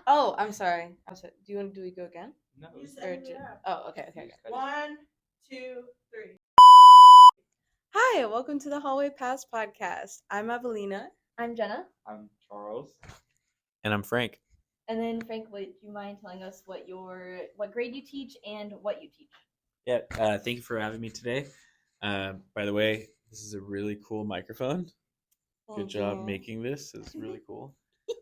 Oh, I'm sorry. Do we go again? No, You just edited it out. Oh, okay, okay, okay. cut it. 1, 2, 3. Hi, welcome to the Hallway Pass podcast. I'm Evelina. I'm Jenna. I'm Charles. And I'm Frank. And then Frank, would you mind telling us what grade you teach and what you teach? Yeah, thank you for having me today. By the way, this is a really cool microphone. Good job making this. It's really cool.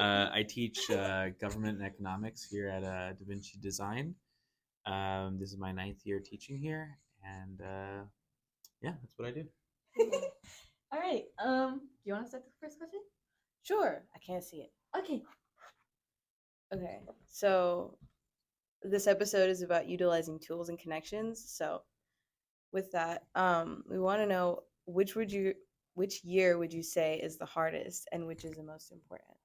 I teach government and economics here at Vinci Design. This is my 9th year teaching here, and yeah, that's what I do. All right. Do you want to start the first question? Sure. I can't see it. Okay. Okay. So this episode is about utilizing tools and connections. So with that, we want to know which year would you say is the hardest and which is the most important?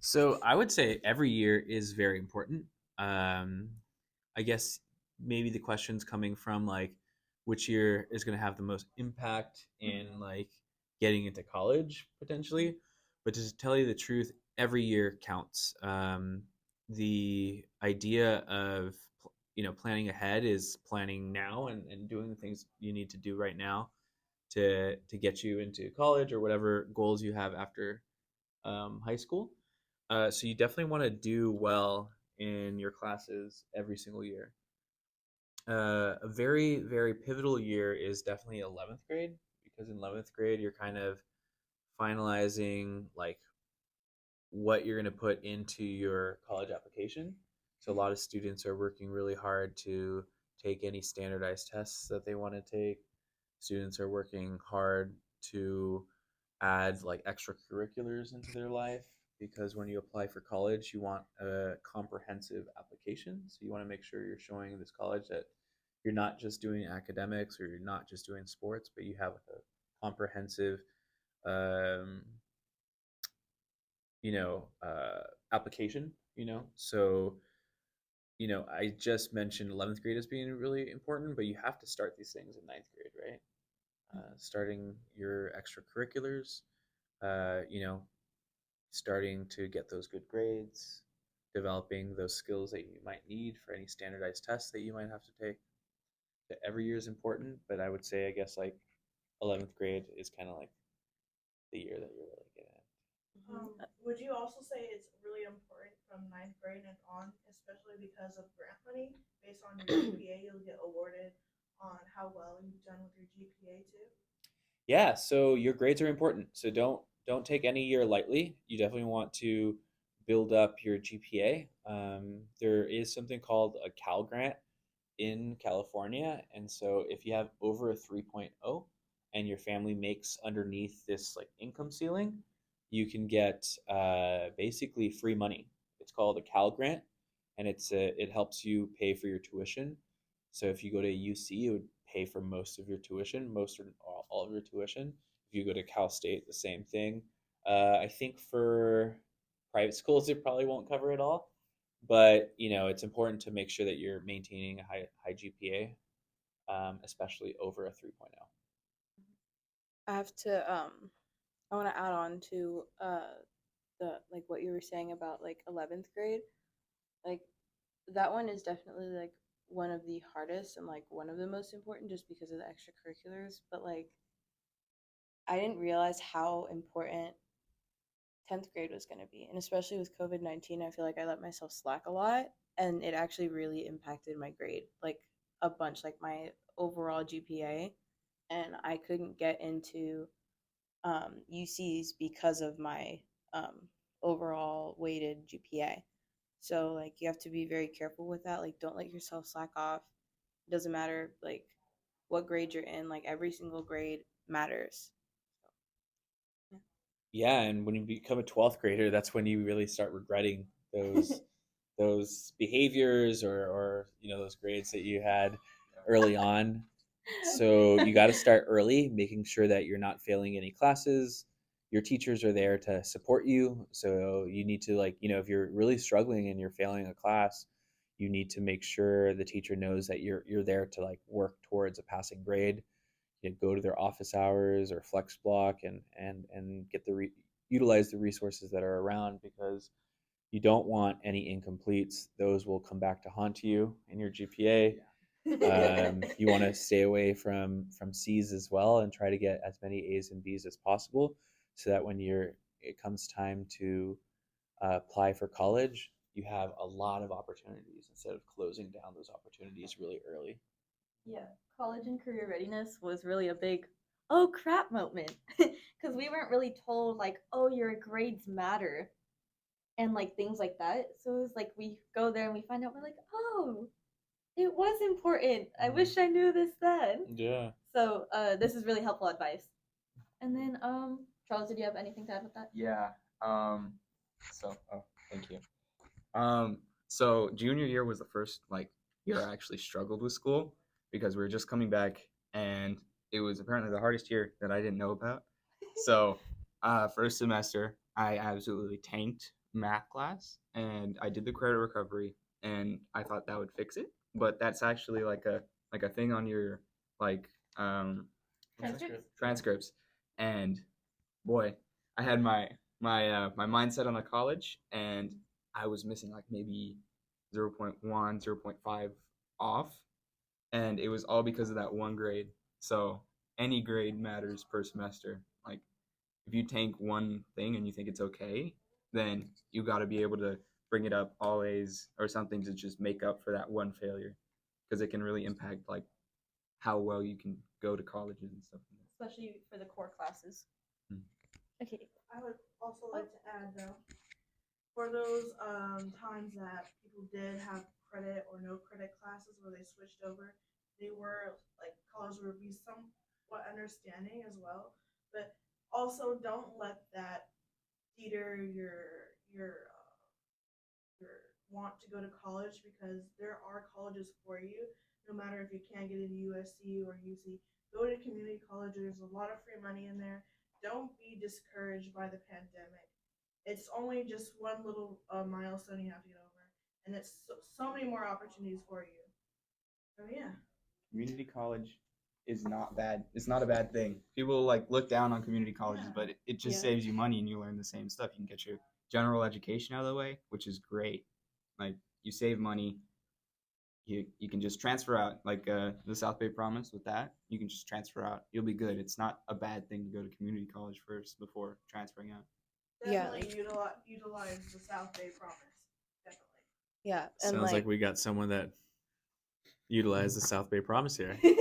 So I would say every year is very important. I guess maybe the question's coming from like which year is going to have the most impact in like getting into college potentially. But to tell you the truth, every year counts. The idea of planning ahead is planning now and doing the things you need to do right now to get you into college or whatever goals you have after high school. So you definitely want to do well in your classes every single year. A very, very pivotal year is definitely 11th grade because in 11th grade you're kind of finalizing like what you're going to put into your college application. So a lot of students are working really hard to take any standardized tests that they want to take. Students are working hard to add like extracurriculars into their life because when you apply for college, you want a comprehensive application. So you want to make sure you're showing this college that you're not just doing academics or you're not just doing sports, but you have a comprehensive, um, application. So I just mentioned 11th grade as being really important, but you have to start these things in 9th grade, right? Starting your extracurriculars, uh, you know, starting to get those good grades, developing those skills that you might need for any standardized tests that you might have to take. So every year is important, but I would say, I guess, like 11th grade is kind of like the year that you're really getting at. Would you also say it's really important from ninth grade and on, especially because of grant money? Based on your GPA, you'll get awarded on how well you've done with your GPA too? Yeah, so your grades are important. So don't take any year lightly. You definitely want to build up your GPA. There is something called a Cal Grant in California, and so if you have over a 3.0 and your family makes underneath this like income ceiling, you can get basically free money. It's called a Cal Grant, and it helps you pay for your tuition. So if you go to UC, it would pay for most of your tuition, most or all of your tuition. If you go to Cal State, the same thing. I think for private schools, it probably won't cover it all, but it's important to make sure that you're maintaining a high GPA, especially over a 3.0. I have to I want to add on to the like what you were saying about like 11th grade. Like that one is definitely like one of the hardest and like one of the most important just because of the extracurriculars, but like I didn't realize how important 10th grade was going to be. And especially with COVID-19, I feel like I let myself slack a lot and it actually really impacted my grade like a bunch, like my overall GPA. And I couldn't get into UCs because of my um, overall weighted GPA. So like you have to be very careful with that. Like don't let yourself slack off. It doesn't matter like what grade you're in. Like every single grade matters. So, Yeah, and when you become a 12th grader, that's when you really start regretting those those behaviors or those grades that you had early on. So you got to start early, making sure that you're not failing any classes. Your teachers are there to support you. So you need to like, if you're really struggling and you're failing a class, you need to make sure the teacher knows that you're there to like work towards a passing grade. Go to their office hours or flex block and get utilize the resources that are around because You don't want any incompletes; those will come back to haunt you in your GPA. You want to stay away from C's as well, and try to get as many A's and B's as possible, so that when it comes time to apply for college, you have a lot of opportunities instead of closing down those opportunities really early. Yeah, college and career readiness was really a big oh crap moment because we weren't really told like, oh, your grades matter and like things like that. So it was like we go there and we find out we're like, oh, it was important. I wish I knew this then. Yeah. So this is really helpful advice. And then Charles, did you have anything to add with that? Yeah. Thank you. So junior year was the first year I actually struggled with school because we were just coming back and it was apparently the hardest year that I didn't know about. So first semester I absolutely tanked math class and I did the credit recovery and I thought that would fix it. But that's actually like a thing on your like transcripts. And boy, I had my mindset on a college and I was missing like maybe 0.1, 0.5 off. And it was all because of that one grade. So any grade matters per semester. Like if you tank one thing and you think it's okay, then you got to be able to bring it up all A's or something to just make up for that one failure, because it can really impact like how well you can go to colleges and stuff. Especially for the core classes. Okay. I would also like to add though, for those times that people did have credit or no credit classes where they switched over, they were like college would be somewhat understanding as well, but also don't let that teeter your want to go to college, because there are colleges for you. No matter if you can't get into USC or UC, go to community college. There's a lot of free money in there. Don't be discouraged by the pandemic. It's only just one little milestone you have to get over, and it's so many more opportunities for you. So yeah. Community college is not bad. It's not a bad thing. People like look down on community colleges, Yeah. but it just Yeah. saves you money and you learn the same stuff. You can get your general education out of the way, which is great. Like you save money. You can just transfer out, like the South Bay Promise with that. You can just transfer out. You'll be good. It's not a bad thing to go to community college first before transferring out. Yeah, Definitely utilize the South Bay Promise. Definitely. Yeah, and Sounds like we got someone that utilized the South Bay Promise here. Free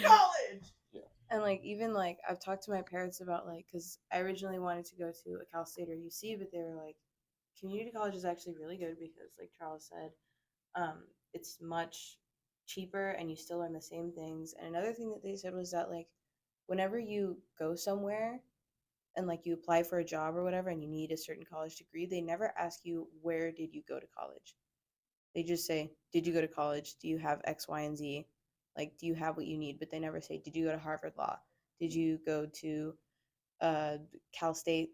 college. and even I've talked to my parents about because I originally wanted to go to a Cal State or UC, but they were like, community college is actually really good because, like Charles said, it's much cheaper and you still learn the same things. And another thing that they said was that whenever you go somewhere and you apply for a job or whatever and you need a certain college degree, they never ask you where did you go to college. They just say, did you go to college? Do you have X, Y, and Z? Do you have what you need? But they never say, did you go to Harvard Law? Did you go to Cal State,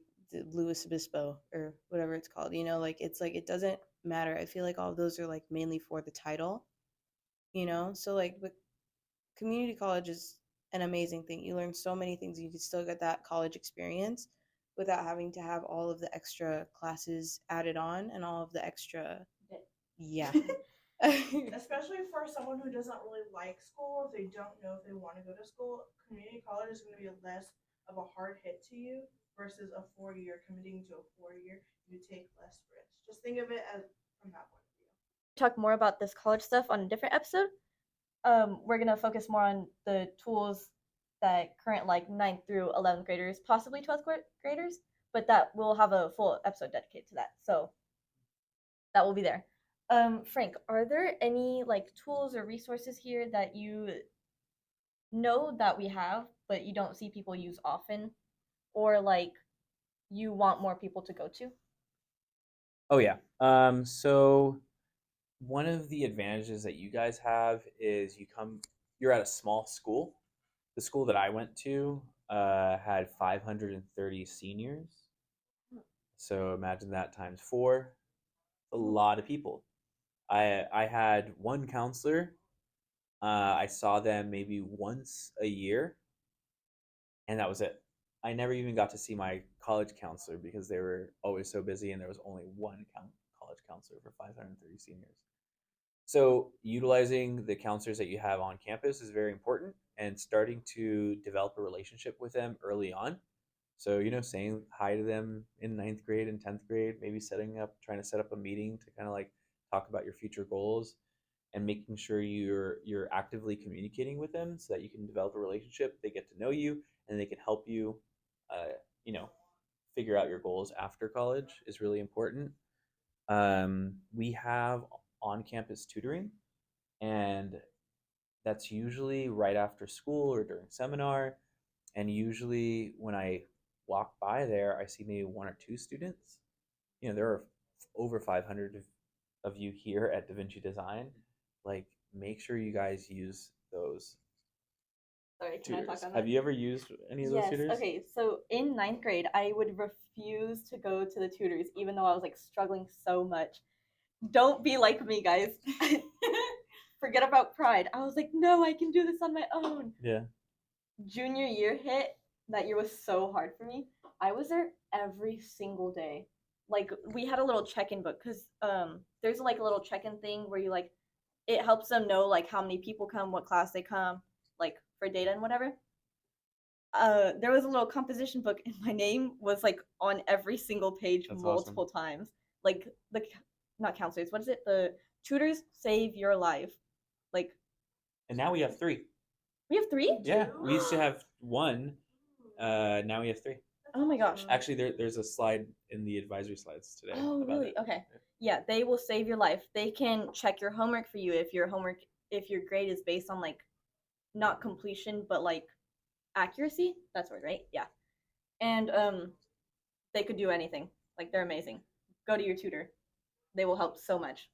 Louis Obispo, or whatever it's called? It's it doesn't matter. I feel like all of those are mainly for the title, So but community college is an amazing thing. You learn so many things. You can still get that college experience without having to have all of the extra classes added on and all of the extra. Yeah. Especially for someone who doesn't really like school, if they don't know if they want to go to school, community college is going to be less of a hard hit to you versus a 4 year. Committing to a 4 year, you take less risks. Just think of it as from that point of view. Talk more about this college stuff on a different episode. We're gonna focus more on the tools that current 9th through 11th graders, possibly 12th graders, but that we'll have a full episode dedicated to that. So that will be there. Frank, are there any tools or resources here that you know that we have, but you don't see people use often, or you want more people to go to? Oh yeah. So one of the advantages that you guys have is you're at a small school. The school that I went to had 530 seniors. So imagine that times 4. A lot of people. I had one counselor. I saw them maybe once a year, and that was it. I never even got to see my college counselor because they were always so busy, and there was only one college counselor for 530 seniors. So utilizing the counselors that you have on campus is very important, and starting to develop a relationship with them early on. So, saying hi to them in ninth grade and 10th grade, maybe trying to set up a meeting to kind of like talk about your future goals, and making sure you're actively communicating with them so that you can develop a relationship. They get to know you, and they can help you, uh, you know, figure out your goals after college is really important. We have on-campus tutoring, and that's usually right after school or during seminar. And usually when I walk by there, I see maybe one or two students. There are over 500 of you here at Vinci Design. Like, make sure you guys use those Sorry, can I tutors. talk on Have that? you ever used any of those Yes. tutors? Okay. So in ninth grade, I would refuse to go to the tutors, even though I was like struggling so much. Don't be like me, guys. Forget about pride. I was like, no, I can do this on my own. Yeah. Junior year hit. That year was so hard for me. I was there every single day. Like, we had a little check-in book because there's like a little check-in thing where you like, it helps them know like how many people come, what class they come, like for data and whatever. There was a little composition book, and my name was like on every single page. That's multiple times. Like, the not counselors, what is it? The tutors save your life. Like, And now we have 3. we have 3? Yeah, we used to have 1. Now we have 3. Oh my gosh. Actually, there's a slide in the advisory slides today. Oh, about really? it. Okay. Yeah, they will save your life. They can check your homework for you if your grade is based on like not completion but like accuracy. That's the word, right? Yeah. And they could do anything. Like, they're amazing. Go to your tutor. They will help so much.